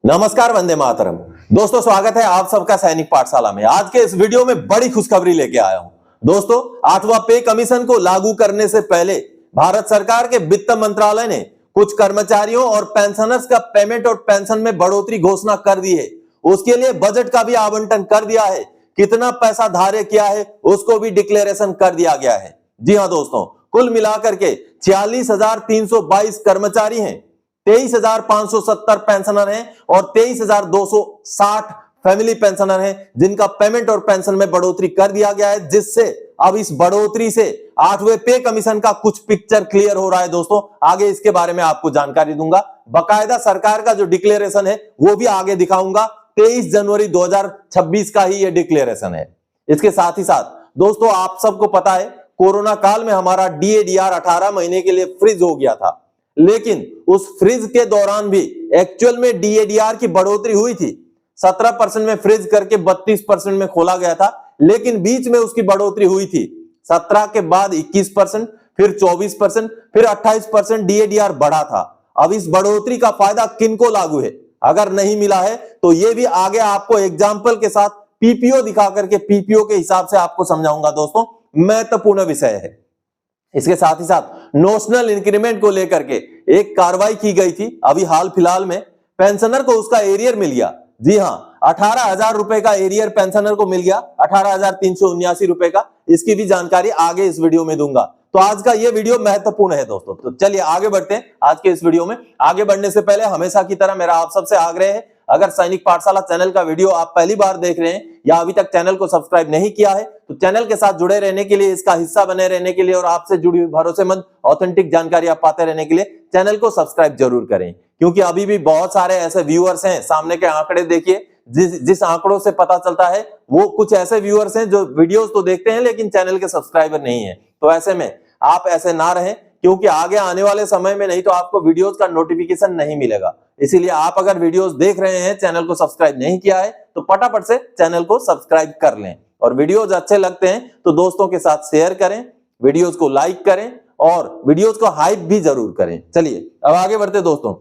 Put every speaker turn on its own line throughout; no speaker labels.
नमस्कार, वंदे मातरम। दोस्तों, स्वागत है आप सबका सैनिक पाठशाला में। आज के इस वीडियो में बड़ी खुशखबरी लेके आया हूं। दोस्तों, 8वां पे कमीशन को लागू करने से पहले भारत सरकार के वित्त मंत्रालय ने कुछ कर्मचारियों और पेंशनर्स का पेमेंट और पेंशन में बढ़ोतरी घोषणा कर दी है। उसके लिए बजट का भी आवंटन कर दिया है। कितना पैसा धार्य किया है उसको भी डिक्लेरेशन कर दिया गया है। जी हां दोस्तों, कुल मिलाकर के 46,322 कर्मचारी हैं, 23,570 पेंशनर हैं और 23,260 फैमिली पेंशनर हैं जिनका पेमेंट और पेंशन में बढ़ोतरी कर दिया गया है, जिससे अब इस बढ़ोतरी से 8वें पे कमीशन का कुछ पिक्चर क्लियर हो रहा है। दोस्तों, आगे इसके बारे में आपको जानकारी दूंगा। बकायदा सरकार का जो डिक्लेरेशन है वो भी आगे दिखाऊंगा। 23 जनवरी 2026 का ही ये डिक्लेरेशन है। इसके साथ ही साथ दोस्तों, आप सबको पता है कोरोना काल में हमारा डीएडीआर 18 महीने के लिए फ्रीज हो गया था, लेकिन उस फ्रीज के दौरान भी एक्चुअल में डीएडीआर की बढ़ोतरी हुई थी। 17% में फ्रीज करके 32% में खोला गया था, लेकिन बीच में उसकी बढ़ोतरी हुई थी। 17 के बाद 21%, फिर 24%, फिर 28% डीएडीआर बढ़ा था। अब इस बढ़ोतरी का फायदा किनको लागू है? अगर नहीं मिला है तो ये भी आगे आपको एग्जाम्पल के साथ पीपीओ दिखा करके पीपीओ के हिसाब से आपको समझाऊंगा। दोस्तों, महत्वपूर्ण विषय है। इसके साथ ही साथ नोशनल इंक्रीमेंट को लेकर के एक कार्रवाई की गई थी अभी हाल फिलहाल में। पेंशनर को उसका एरियर मिल गया। जी हां, 18,000 रुपए का एरियर पेंशनर को मिल गया, 18,379 रुपए का। इसकी भी जानकारी आगे इस वीडियो में दूंगा। तो आज का ये वीडियो महत्वपूर्ण है दोस्तों। तो चलिए आगे बढ़ते हैं आज के इस वीडियो में। आगे बढ़ने से पहले हमेशा की तरह मेरा आप सबसे आग्रह है, अगर सैनिक पाठशाला चैनल का वीडियो आप पहली बार देख रहे हैं या अभी तक चैनल को सब्सक्राइब नहीं किया है तो चैनल के साथ जुड़े रहने के लिए, इसका हिस्सा बने रहने के लिए और आपसे जुड़ी हुई भरोसेमंद ऑथेंटिक जानकारी आप पाते रहने के लिए चैनल को सब्सक्राइब जरूर करें। क्योंकि अभी भी बहुत सारे ऐसे व्यूअर्स हैं, सामने के आंकड़े देखिए, जिस आंकड़ों से पता चलता है वो कुछ ऐसे व्यूअर्स हैं जो वीडियोस तो देखते हैं लेकिन चैनल के सब्सक्राइबर नहीं है। तो ऐसे में आप ऐसे ना रहें, क्योंकि आगे आने वाले समय में नहीं तो आपको वीडियोस का नोटिफिकेशन नहीं मिलेगा। इसीलिए आप अगर वीडियोस देख रहे हैं, चैनल को सब्सक्राइब नहीं किया है तो फटाफट से चैनल को सब्सक्राइब कर लें। और वीडियोस अच्छे लगते हैं तो दोस्तों के साथ शेयर करें, वीडियोस को लाइक करें और वीडियोस को हाइप भी जरूर करें। चलिए अब आगे बढ़ते दोस्तों।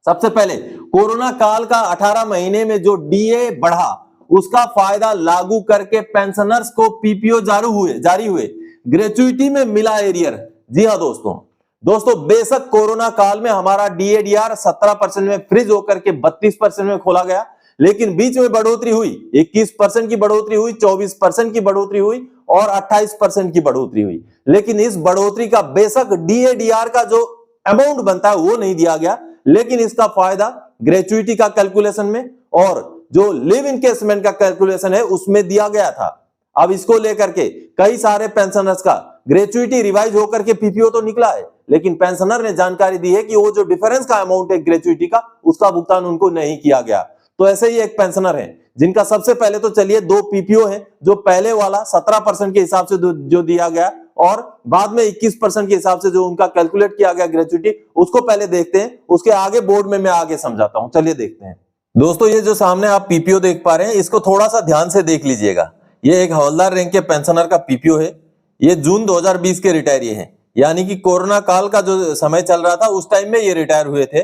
सबसे पहले कोरोना काल का 18 महीने में जो डीए बढ़ा उसका फायदा लागू करके पेंशनर्स को पीपीओ जारी हुए, ग्रेचुइटी में मिला एरियर। जी हां दोस्तों, बेशक कोरोना काल में हमारा डीएडीआर 17% में फ्रीज होकर के 32% में खोला गया, लेकिन बीच में बढ़ोतरी हुई, 21% की बढ़ोतरी हुई, 24% की बढ़ोतरी हुई और 28% की बढ़ोतरी हुई। लेकिन इस बढ़ोतरी का बेशक डीएडीआर का जो अमाउंट बनता है वो नहीं दिया गया, लेकिन इसका फायदा ग्रेचुइटी का कैलकुलेशन में और जो लिव इनकेसमेंट का कैलकुलेशन है उसमें दिया गया था। अब इसको लेकर के कई सारे पेंशनर्स का ग्रेचुइटी रिवाइज होकर के पीपीओ तो निकला है, लेकिन पेंशनर ने जानकारी दी है कि वो जो डिफरेंस का अमाउंट है ग्रेचुइटी का, उसका भुगतान उनको नहीं किया गया। तो ऐसे ही एक पेंशनर है जिनका सबसे पहले तो चलिए 2 पीपीओ है। जो पहले वाला 17% के हिसाब से जो दिया गया और बाद में 21% के हिसाब से जो उनका कैलकुलेट किया गया ग्रेचुइटी, उसको पहले देखते हैं। उसके आगे बोर्ड में मैं आगे समझाता हूं। चलिए देखते हैं दोस्तों। ये जो सामने आप पीपीओ देख पा रहे हैं, इसको थोड़ा सा ध्यान से देख लीजिएगा। ये एक हवलदार रैंक के पेंशनर का पीपीओ है। ये जून 2020 के रिटायरी हैं, यानी कि कोरोना काल का जो समय चल रहा था उस टाइम में ये रिटायर हुए थे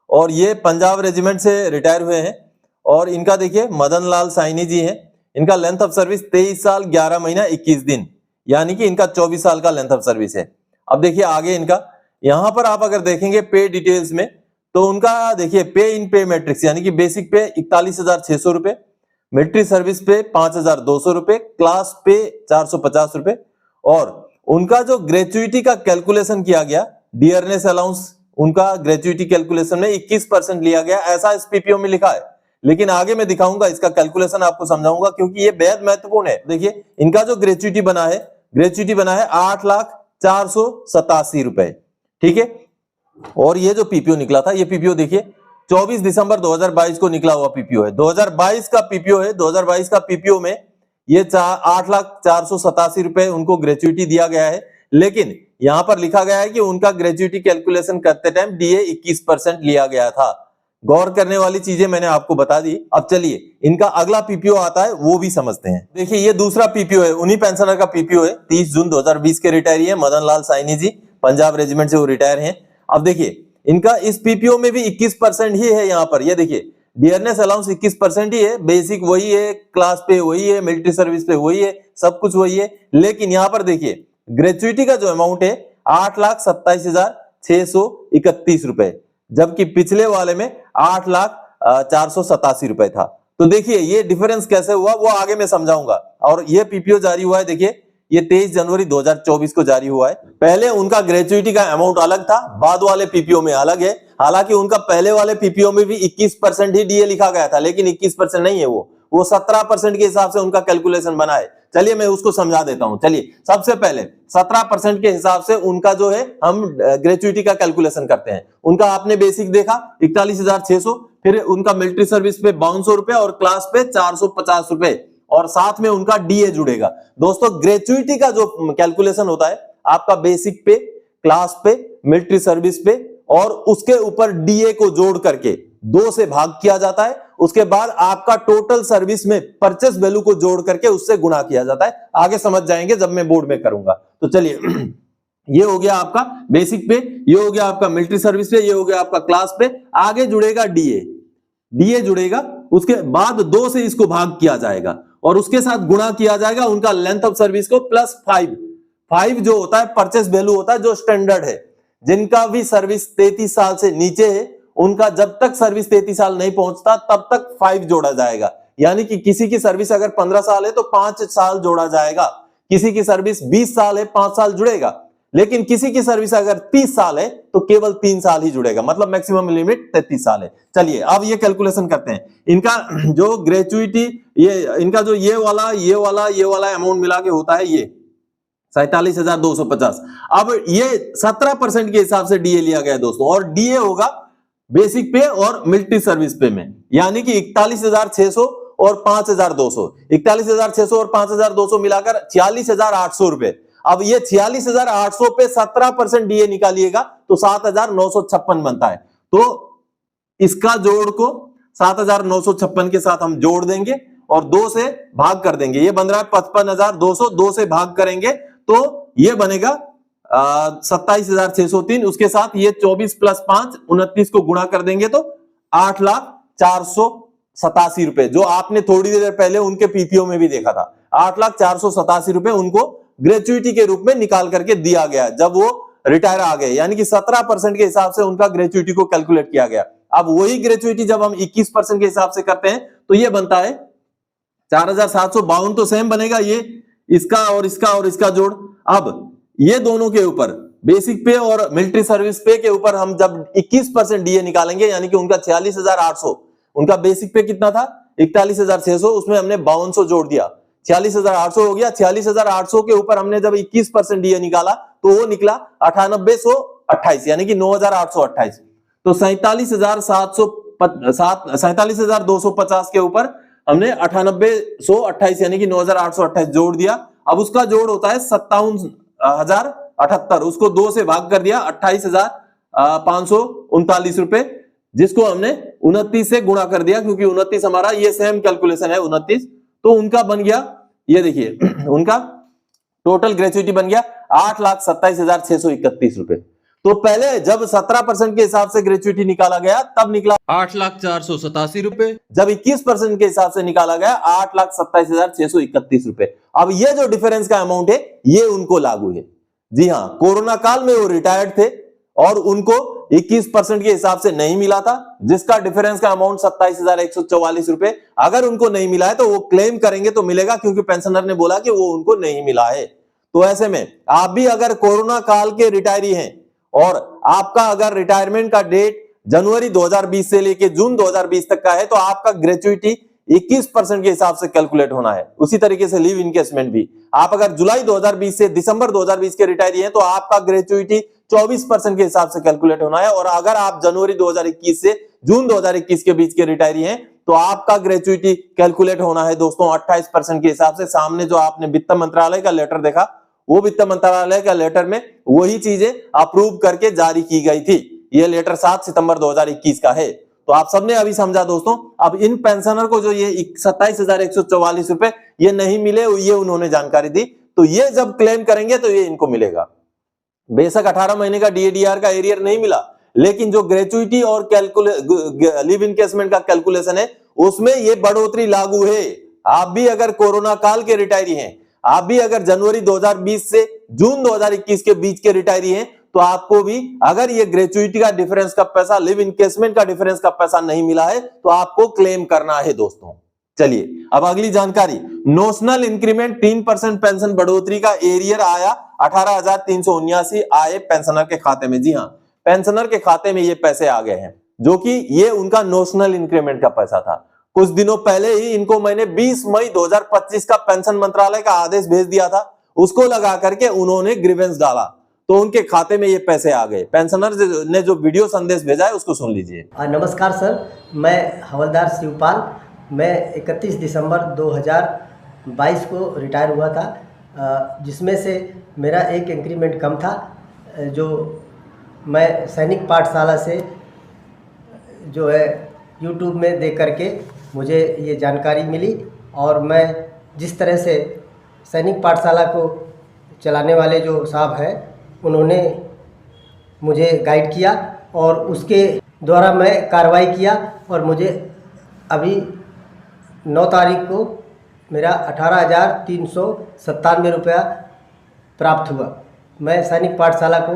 और ये पंजाब रेजिमेंट से रिटायर हुए हैं। और इनका देखिए मदन लाल साइनी जी हैं। इनका लेंथ ऑफ सर्विस 23 साल 11 महीना 21 दिन, यानी कि इनका 24 साल का लेंथ ऑफ सर्विस है। अब देखिए आगे इनका, यहां पर आप अगर देखेंगे पे डिटेल्स में तो उनका देखिए पे इन पे मैट्रिक्स, यानी कि बेसिक पे 41,600 रुपए, मिलिट्री सर्विस पे 5,200 रुपए, क्लास पे 450 रुपए और उनका जो ग्रेचुइटी का कैलकुलेशन किया गया, डियरनेस अलाउंस, उनका ग्रेचुइटी कैलकुलेशन में 21% लिया गया, ऐसा इस पीपीओ में लिखा है। लेकिन आगे मैं दिखाऊंगा, इसका कैलकुलेशन आपको समझाऊंगा क्योंकि ये बेहद महत्वपूर्ण है। देखिए इनका जो ग्रेचुइटी बना है 8,04,87 रुपए, ठीक है। और ये जो पीपीओ निकला था, ये पीपीओ देखिए 24 दिसंबर 2022 को निकला हुआ पीपीओ है। 2022 का पीपीओ है। 2022 का पीपीओ में ये 8,04,87 रुपए उनको ग्रेचुइटी दिया गया है, लेकिन यहां पर लिखा गया है कि उनका ग्रेचुइटी कैलकुलेशन करते टाइम डीए 21% लिया गया था। गौर करने वाली चीजें मैंने आपको बता दी। अब चलिए इनका अगला पीपीओ आता है, वो भी समझते हैं। देखिए ये दूसरा पीपीओ है, उन्हीं पेंशनर का पीपीओ है। 30 जून 2020 के रिटायरी है, मदन लाल साइनी जी, पंजाब रेजिमेंट से वो रिटायर हैं। अब देखिए इनका इस पीपीओ में भी 21% ही है। यहाँ पर ये देखिए डियरनेस अलाउंस 21% ही है, बेसिक वही है, क्लास पे वही है, मिलिट्री सर्विस पे वही है, सब कुछ वही है। लेकिन यहां पर देखिए ग्रेचुइटी का जो अमाउंट है 8,27,631 रुपए, जबकि पिछले वाले में 8,04,87 रुपए था। तो देखिए ये डिफरेंस कैसे हुआ वो आगे मैं समझाऊंगा। और ये पीपीओ जारी हुआ है, देखिए ये 23 जनवरी 2024 को जारी हुआ है। पहले उनका ग्रेचुइटी का अमाउंट अलग था, बाद वाले पीपीओ में अलग है। हालांकि उनका पहले वाले पीपीओ में भी 21% ही डीए लिखा गया था, लेकिन 21% नहीं है, वो 17% के हिसाब से उनका कैलकुलेशन बना है। चलिए मैं उसको समझा देता हूं। चलिए सबसे पहले 17% के हिसाब से उनका जो है हम ग्रेचुइटी का कैलकुलेशन करते हैं। उनका आपने बेसिक देखा 41,600, फिर उनका मिलिट्री सर्विस पे 5200 रुपए और क्लास पे 450 रुपए, और साथ में उनका डीए जुड़ेगा। दोस्तों ग्रेचुइटी का जो कैलकुलेशन होता है आपका बेसिक पे, क्लास पे, मिलिट्री सर्विस पे, और उसके ऊपर डीए को जोड़ करके 2 से भाग किया जाता है। उसके बाद आपका टोटल सर्विस में परचेस वैल्यू को जोड़ करके उससे गुणा किया जाता है। आगे समझ जाएंगे जब मैं बोर्ड में करूंगा। तो चलिए ये हो गया आपका बेसिक पे, ये हो गया आपका मिलिट्री सर्विस पे, ये हो गया आपका क्लास पे। आगे जुड़ेगा डीए जुड़ेगा, उसके बाद 2 से इसको भाग किया जाएगा और उसके साथ गुणा किया जाएगा उनका लेंथ ऑफ सर्विस को प्लस 5 जो होता है परचेस वैल्यू होता है, जो स्टैंडर्ड है। जिनका भी सर्विस 33 साल से नीचे है उनका जब तक सर्विस 33 साल नहीं पहुंचता तब तक 5 जोड़ा जाएगा। यानी कि किसी की सर्विस अगर 15 साल है तो 5 साल जोड़ा जाएगा, किसी की सर्विस 20 साल है 5 साल जुड़ेगा, लेकिन किसी की सर्विस अगर 30 साल है तो केवल 3 साल ही जुड़ेगा, मतलब मैक्सिमम लिमिट 33 साल है। चलिए अब ये कैलकुलेशन करते हैं। इनका जो ग्रेचुइटी, ये इनका जो ये वाला अमाउंट मिला के होता है ये 47,250। अब ये 17% के हिसाब से डीए लिया गया है दोस्तों, और डीए होगा बेसिक पे और मिलिट्री सर्विस पे में, यानी कि 41,600 और 5,200, 41,600 और 5,200 मिलाकर 46,800 रुपए। अब ये 46,800 पे 17% डीए निकालिएगा तो 7,956 बनता है। तो इसका जोड़ को 7,956 के साथ हम जोड़ देंगे और 2 से भाग कर देंगे। ये बन रहा है 55,200, 2 से भाग करेंगे तो ये बनेगा 27,603। उसके साथ ये 24 + 5 29 को गुणा कर देंगे तो 8,04,87 रुपए, जो आपने थोड़ी देर पहले उनके पीपीओ में भी देखा था। 8,04,87 रुपए उनको ग्रेचुइटी के रूप में निकाल करके दिया गया जब वो रिटायर आ गए, यानी कि 17% के हिसाब से उनका ग्रेचुइटी को कैलकुलेट किया गया। अब वही ग्रेचुइटी जब हम 21% के हिसाब से करते हैं तो ये बनता है 4,752, तो सेम बनेगा ये इसका और इसका जोड़। अब ये दोनों के ऊपर बेसिक पे और मिलिट्री सर्विस पे के ऊपर हम जब 21% डीए निकालेंगे, यानी कि उनका 46,800, उनका बेसिक पे कितना था 41,600, उसमें हमने 5200 जोड़ दिया, 46,800 हो गया। 46,800 के ऊपर हमने जब 21% डीए निकाला तो वो निकला 9828, यानी कि 9,828। तो 47,250 के ऊपर हमने 9828 यानी कि 9,828 जोड़ दिया। अब उसका जोड़ होता है 57,078, उसको 2 से भाग कर दिया 28,539 रुपए, जिसको हमने 29 से गुणा कर दिया, क्योंकि 29 हमारा ये सेम कैलकुलेशन है 29। तो उनका बन गया, ये देखिए उनका टोटल ग्रेचुइटी बन गया 8,27,631 रुपए। तो पहले जब 17% के हिसाब से ग्रेचुइटी निकाला गया तब निकला
8,04,87 रुपए,
जब 21% के हिसाब से निकाला गया 8,27,631 रुपए। अब ये जो डिफरेंस का अमाउंट है ये उनको लागू है। जी हां, कोरोना काल में वो रिटायर्ड थे और उनको 21% के हिसाब से नहीं मिला था, जिसका डिफरेंस का अमाउंट 27,144 रुपए। अगर उनको नहीं मिला है तो वो क्लेम करेंगे तो मिलेगा, क्योंकि पेंशनर ने बोला कि वो उनको नहीं मिला है। तो ऐसे में आप भी अगर कोरोना काल के रिटायरी हैं और आपका अगर रिटायरमेंट का डेट जनवरी 2020 से लेके जून 2020 तक का है तो आपका ग्रेचुइटी 21% के हिसाब से कैलकुलेट होना है। उसी तरीके से लीव इनकेसमेंट भी, आप अगर जुलाई 2020 से दिसंबर 2020 के रिटायरी हैं तो आपका ग्रेचुइटी 24% के हिसाब से कैलकुलेट होना है। और अगर आप जनवरी 2021 से जून 2021 के बीच के रिटायरी हैं तो आपका ग्रेचुइटी कैलकुलेट होना है दोस्तों 28% के हिसाब से। सामने जो आपने वित्त मंत्रालय का लेटर देखा, वो वित्त मंत्रालय का लेटर में वही चीजें अप्रूव करके जारी की गई थी। यह लेटर 7 सितंबर 2021 का है। तो आप सबने अभी समझा दोस्तों। अब इन पेंशनर को जो ये 27,144 रुपए ये नहीं मिले, ये उन्होंने जानकारी दी, तो ये जब क्लेम करेंगे तो ये इनको मिलेगा। बेशक 18 महीने का डीएडीआर का एरियर नहीं मिला, लेकिन जो ग्रेचुइटी और लिव इनकेसमेंट का कैलकुलेशन है उसमें ये बढ़ोतरी लागू है। आप भी अगर कोरोना काल के रिटायरी हैं, आप भी अगर जनवरी 2020 से जून 2021 के बीच के रिटायरी हैं, तो आपको भी अगर ये ग्रेचुइटी का डिफरेंस का पैसा, लिव इनकेसमेंट का डिफरेंस का पैसा नहीं मिला है तो आपको क्लेम करना है दोस्तों। चलिए अब अगली जानकारी, नोशनल इंक्रीमेंट 3% पेंशन बढ़ोतरी का एरियर आया 18,379 आए पेंशनर के खाते में। जी हां, पेंशनर के खाते में ये पैसे आ गए हैं, जो कि ये उनका नोशनल इंक्रीमेंट का पैसा था। कुछ दिनों पहले ही इनको मैंने 20 मई 2025 का पेंशन मंत्रालय का आदेश भेज दिया था, उसको लगा करके उन्होंने ग्रीवेंस डाला तो उनके खाते में ये पैसे आ गए। पेंशनर ने जो वीडियो संदेश भेजा है उसको सुन लीजिए।
नमस्कार सर, मैं हवलदार शिवपाल। मैं 31 दिसंबर 2022 को रिटायर हुआ था, जिसमें से मेरा एक इंक्रीमेंट कम था, जो मैं सैनिक पाठशाला से जो है यूट्यूब में देख करके मुझे ये जानकारी मिली, और मैं जिस तरह से सैनिक पाठशाला को चलाने वाले जो साहब हैं उन्होंने मुझे गाइड किया और उसके द्वारा मैं कार्रवाई किया, और मुझे अभी 9 तारीख को मेरा 18,397 रुपया प्राप्त हुआ। मैं सैनिक पाठशाला को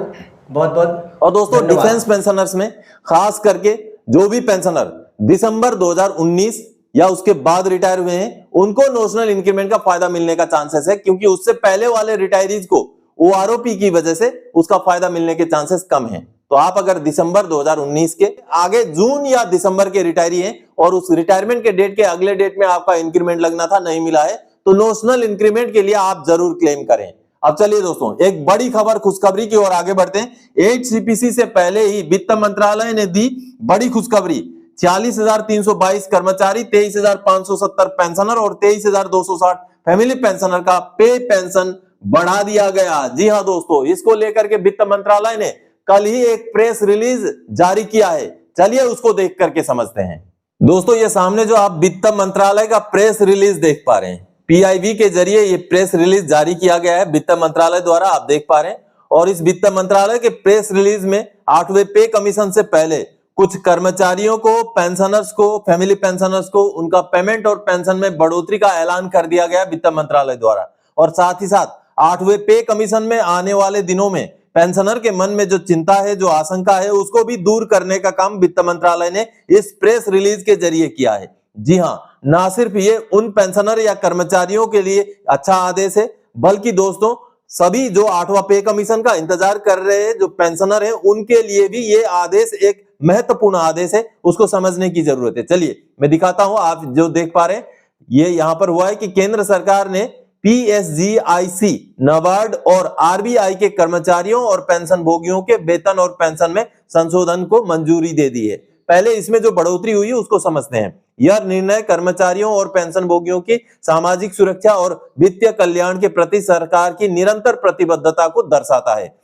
बहुत बहुत
और दोस्तों डिफेंस पेंशनर्स में खास करके जो भी पेंशनर दिसंबर 2019 या उसके बाद रिटायर हुए हैं उनको नोशनल इंक्रीमेंट का फायदा मिलने का चांसेस है, क्योंकि उससे पहले वाले रिटायरीज को ओआरओपी की वजह से उसका फायदा मिलने के चांसेस कम हैं। तो आप अगर दिसंबर 2019 के आगे जून या दिसंबर के रिटायरी हैं और उस रिटायरमेंट के डेट के अगले डेट में आपका इंक्रीमेंट लगना था, नहीं मिला है, तो नोशनल इंक्रीमेंट के लिए आप जरूर क्लेम करें। अब चलिए दोस्तों एक बड़ी खबर, खुशखबरी की ओर आगे बढ़ते हैं। 8 सीपीसी से पहले ही वित्त मंत्रालय ने दी बड़ी खुशखबरी। 40,322 कर्मचारी, 23,570 पेंशनर और 23,260 फैमिली पेंशनर का पे पेंशन बढ़ा दिया गया। जी हां दोस्तों, इसको लेकर के वित्त मंत्रालय ने कल ही एक प्रेस रिलीज जारी किया है। चलिए उसको देख करके समझते हैं। दोस्तों ये सामने जो आप वित्त मंत्रालय का प्रेस रिलीज देख पा रहे हैं, पीआईबी के जरिए ये प्रेस रिलीज जारी किया गया है वित्त मंत्रालय द्वारा, आप देख पा रहे हैं। और इस वित्त मंत्रालय के प्रेस रिलीज में 8वें पे कमीशन से पहले कुछ कर्मचारियों को, पेंशनर्स को, फैमिली पेंशनर्स को उनका पेमेंट और पेंशन में बढ़ोतरी का ऐलान कर दिया गया वित्त मंत्रालय द्वारा। और साथ ही साथ 8वें पे कमीशन में आने वाले दिनों में पेंशनर के मन में जो चिंता है, जो आशंका है, उसको भी दूर करने का काम वित्त मंत्रालय ने इस प्रेस रिलीज के जरिए किया है। जी हां, ना सिर्फ ये उन पेंशनर या कर्मचारियों के लिए अच्छा आदेश है, बल्कि दोस्तों सभी जो 8वां पे कमीशन का इंतजार कर रहे हैं जो पेंशनर हैं उनके लिए भी ये आदेश एक महत्वपूर्ण आदेश है, उसको समझने की जरूरत है। चलिए मैं दिखाता हूं, आप जो देख पा रहे हैं ये यहां पर हुआ है कि केंद्र सरकार ने पीएसजीआईसी, नाबार्ड और आरबीआई के कर्मचारियों और पेंशन भोगियों के वेतन और पेंशन में संशोधन को मंजूरी दे दी है। पहले इसमें जो बढ़ोतरी हुई है उसको समझते हैं। यह निर्णय कर्मचारियों और पेंशन भोगियों की सामाजिक सुरक्षा और वित्तीय कल्याण के प्रति सरकार की निरंतर प्रतिबद्धता को दर्शाता है।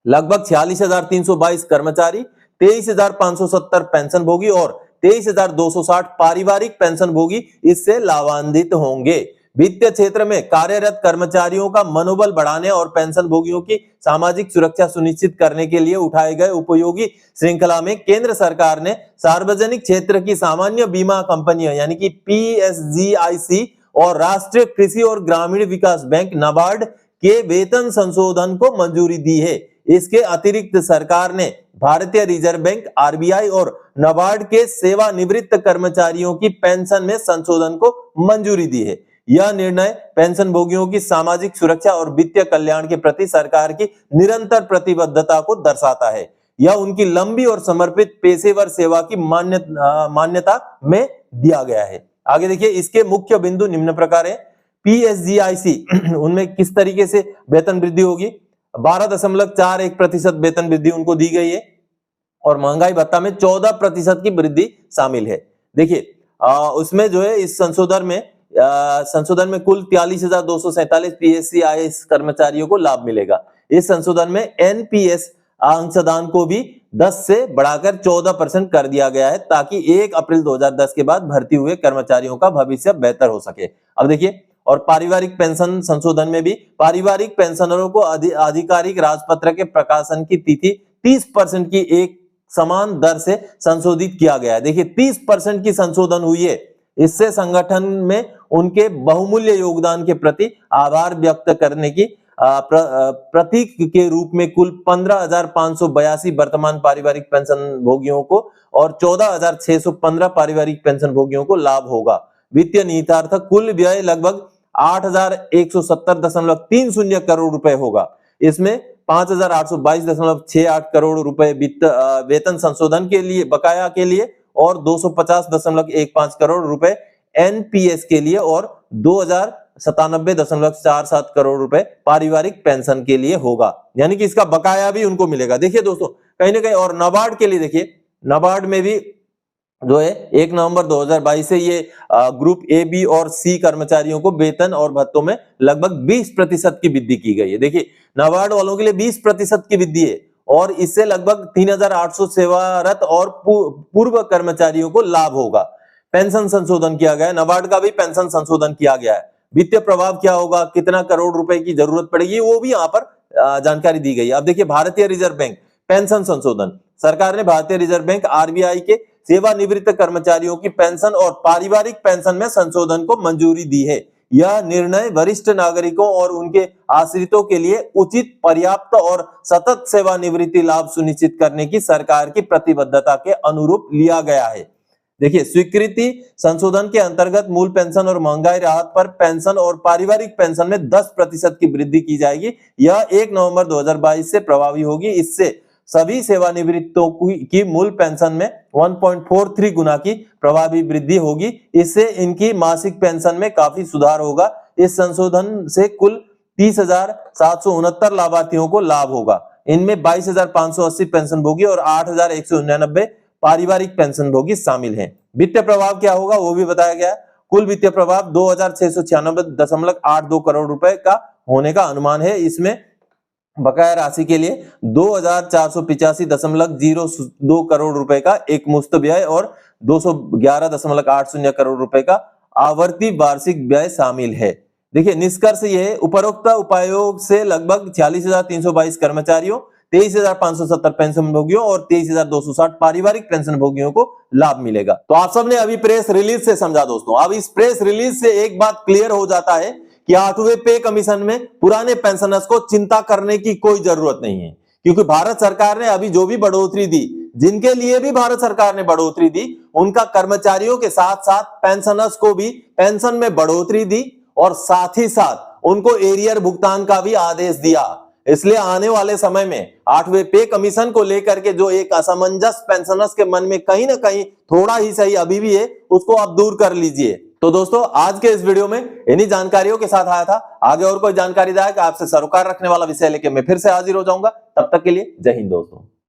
लगभग 46,322 कर्मचारी, 23,570 पेंशन भोगी और 23,260 पारिवारिक पेंशन भोगी इससे लाभान्वित होंगे। वित्तीय क्षेत्र में कार्यरत कर्मचारियों का मनोबल बढ़ाने और पेंशन भोगियों की सामाजिक सुरक्षा सुनिश्चित करने के लिए उठाए गए उपयोगी श्रृंखला में केंद्र सरकार ने सार्वजनिक क्षेत्र की सामान्य बीमा कंपनियां यानी कि पीएसजीआईसी और राष्ट्रीय कृषि और ग्रामीण विकास बैंक नाबार्ड के वेतन संशोधन को मंजूरी दी है। इसके अतिरिक्त सरकार ने भारतीय रिजर्व बैंक, आरबीआई और नाबार्ड के सेवानिवृत्त कर्मचारियों की पेंशन में संशोधन को मंजूरी दी है। यह निर्णय पेंशन भोगियों की सामाजिक सुरक्षा और वित्तीय कल्याण के प्रति सरकार की निरंतर प्रतिबद्धता को दर्शाता है। यह उनकी लंबी और समर्पित पेशेवर सेवा की मान्यता में दिया गया है। आगे देखिए, इसके मुख्य बिंदु निम्न प्रकार है। पीएसजीआईसी उनमें किस तरीके से वेतन वृद्धि होगी, 12.41% वेतन वृद्धि उनको दी गई है और महंगाई भत्ता में 14% की वृद्धि शामिल है। देखिए उसमें जो है इस संशोधन में कुल 43,247 पीएसजीआईसी कर्मचारियों को लाभ मिलेगा। इस संशोधन में एनपीएस अंशदान को भी 10 से बढ़ाकर 14% कर दिया गया है ताकि 1 अप्रैल 2010 के बाद भर्ती हुए कर्मचारियों का भविष्य बेहतर हो सके। अब देखिए, और पारिवारिक पेंशन संशोधन में भी पारिवारिक पेंशनरों को आधिकारिक राजपत्र के प्रकाशन की तिथि 30% की एक समान दर से संशोधित किया गया है। देखिए 30% की संशोधन हुई है। इससे संगठन में उनके बहुमूल्य योगदान के प्रति आभार व्यक्त करने की प्रतीक के रूप में कुल 15,582 वर्तमान पारिवारिक पेंशन भोगियों को और 14,615 पारिवारिक पेंशन भोगियों को लाभ होगा। वित्तीय निहितार्थ कुल व्यय लगभग 8,170.30 करोड़ रुपए होगा। इसमें 5,822.68 करोड़ रुपए वेतन संशोधन के लिए बकाया के लिए और 250.15 करोड़ रुपए एनपीएस के लिए और 2,097.47 करोड़ रुपए पारिवारिक पेंशन के लिए होगा। यानी कि इसका बकाया भी उनको मिलेगा। देखिए दोस्तों कहीं ना कहीं, और नाबार्ड के लिए देखिए, नाबार्ड में भी जो है 1 नवंबर 2022 से ये ग्रुप ए, बी और सी कर्मचारियों को वेतन और भत्तों में लगभग 20% की वृद्धि की गई है। देखिए नाबार्ड वालों के लिए 20% की वृद्धि है और इससे लगभग 3,800 सेवारत और पूर्व कर्मचारियों को लाभ होगा। पेंशन संशोधन किया गया है, नाबार्ड का भी पेंशन संशोधन किया गया है। वित्तीय प्रभाव क्या होगा, कितना करोड़ रुपए की जरूरत पड़ेगी, वो भी यहाँ पर जानकारी दी गई है। अब देखिए भारतीय रिजर्व बैंक पेंशन संशोधन, सरकार ने भारतीय रिजर्व बैंक आरबीआई के सेवानिवृत्त कर्मचारियों की पेंशन और पारिवारिक पेंशन में संशोधन को मंजूरी दी है। यह निर्णय वरिष्ठ नागरिकों और उनके आश्रितों के लिए उचित, पर्याप्त और सतत सेवानिवृत्ति लाभ सुनिश्चित करने की सरकार की प्रतिबद्धता के अनुरूप लिया गया है। देखिए स्वीकृति संशोधन के अंतर्गत मूल पेंशन और महंगाई राहत पर पेंशन और पारिवारिक पेंशन में 10% की वृद्धि की जाएगी। यह 1 नवंबर 2022 से प्रभावी होगी। इससे सभी सेवानिवृत्तों की मूल पेंशन में 1.43 गुना की प्रभावी वृद्धि होगी। इससे इनकी मासिक पेंशन में काफी सुधार होगा। इस संशोधन से कुल 30,769 लाभार्थियों को लाभ होगा। इनमें 22,580 पेंशन भोगी और 8,199 पारिवारिक पेंशन भोगी शामिल हैं। वित्तीय प्रभाव क्या होगा वो भी बताया गया है। कुल वित्तीय प्रभाव 2,696.82 करोड़ रुपए का होने का अनुमान है। इसमें बकाया राशि के लिए 2,485.02 करोड़ रुपए का एक मुश्त व्यय और 211.80 करोड़ रुपए का आवर्ती वार्षिक व्यय शामिल है। देखिए निष्कर्ष ये उपरोक्त उपायों से लगभग 46,322 कर्मचारियों, 23,570 पेंशन भोगियों और 23,260 पारिवारिक पेंशन भोगियों को लाभ मिलेगा। तो आप सबने अभी प्रेस रिलीज से समझा दोस्तों। अब इस प्रेस रिलीज से एक बात क्लियर हो जाता है कि 8वें पे कमीशन में पुराने पेंशनर्स को चिंता करने की कोई जरूरत नहीं है, क्योंकि भारत सरकार ने अभी जो भी बढ़ोतरी दी, जिनके लिए भी भारत सरकार ने बढ़ोतरी दी, उनका कर्मचारियों के साथ साथ पेंशनर्स को भी पेंशन में बढ़ोतरी दी और साथ ही साथ उनको एरियर भुगतान का भी आदेश दिया। इसलिए आने वाले समय में 8वें पे कमीशन को लेकर के जो एक असमंजस पेंशनर्स के मन में कहीं ना कहीं थोड़ा ही सही अभी भी है, उसको आप दूर कर लीजिए। तो दोस्तों आज के इस वीडियो में इन्हीं जानकारियों के साथ आया था। आगे और कोई जानकारी दायक आपसे सरोकार रखने वाला विषय लेके मैं फिर से हाजिर हो जाऊंगा। तब तक के लिए जय हिंद दोस्तों।